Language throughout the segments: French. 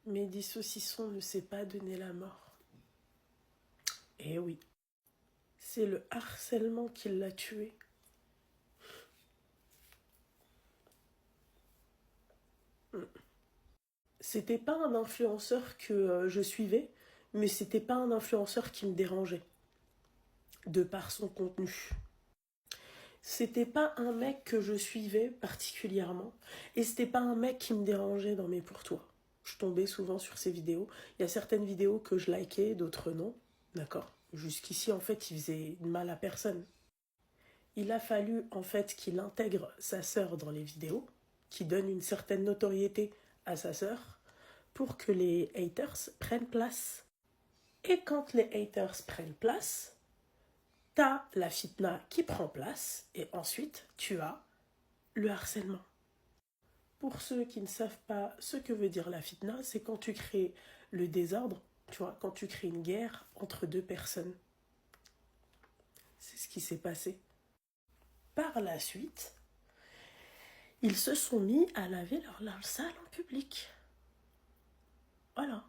Mais dit saucisson ne s'est pas donné la mort. Eh oui, c'est le harcèlement qui l'a tué. C'était pas un influenceur que je suivais, mais c'était pas un influenceur qui me dérangeait, de par son contenu. C'était pas un mec que je suivais particulièrement, et c'était pas un mec qui me dérangeait dans mes pour-toi. Je tombais souvent sur ses vidéos. Il y a certaines vidéos que je likais, d'autres non. D'accord. Jusqu'ici, en fait, il faisait mal à personne. Il a fallu, en fait, qu'il intègre sa sœur dans les vidéos, qu'il donne une certaine notoriété à sa sœur, pour que les haters prennent place. Et quand les haters prennent place, t'as la fitna qui prend place, et ensuite, tu as le harcèlement. Pour ceux qui ne savent pas ce que veut dire la fitna, c'est quand tu crées le désordre, tu vois, quand tu crées une guerre entre deux personnes. C'est ce qui s'est passé. Par la suite, ils se sont mis à laver leur linge sale en public. Voilà.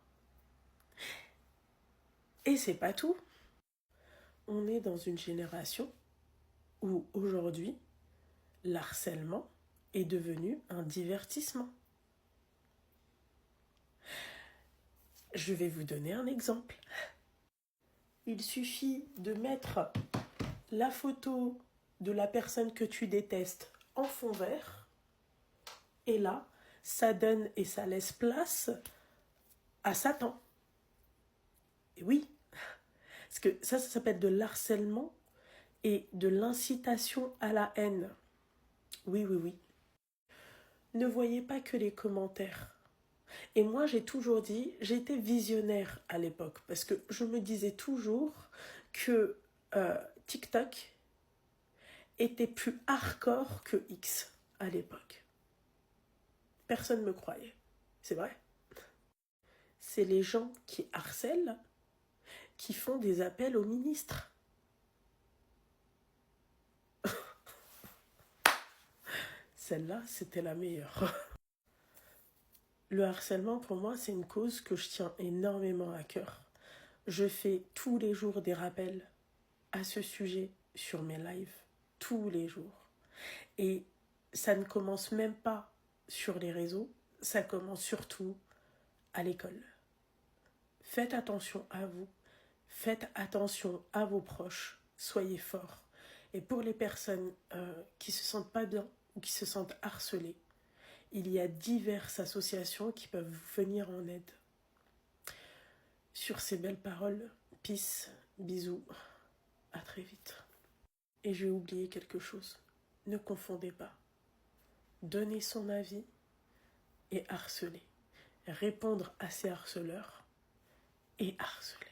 Et c'est pas tout. On est dans une génération où aujourd'hui, l'harcèlement est devenu un divertissement. Je vais vous donner un exemple. Il suffit de mettre la photo de la personne que tu détestes en fond vert, et là, ça donne et ça laisse place à Satan. Et oui, parce que ça s'appelle de l'harcèlement et de l'incitation à la haine. Oui, oui, oui. Ne voyez pas que les commentaires. Et moi, j'ai toujours dit, j'étais visionnaire à l'époque, parce que je me disais toujours que TikTok était plus hardcore que X à l'époque. Personne ne me croyait. C'est vrai. C'est les gens qui harcèlent qui font des appels au ministre. Celle-là, c'était la meilleure. Le harcèlement, pour moi, c'est une cause que je tiens énormément à cœur. Je fais tous les jours des rappels à ce sujet sur mes lives. Tous les jours. Et ça ne commence même pas sur les réseaux, ça commence surtout à l'école. Faites attention à vous, faites attention à vos proches, soyez forts. Et pour les personnes qui se sentent pas bien ou qui se sentent harcelées, il y a diverses associations qui peuvent vous venir en aide. Sur ces belles paroles, peace, bisous, à très vite. Et j'ai oublié quelque chose, ne confondez pas. Donner son avis et harceler. Répondre à ces harceleurs et harceler.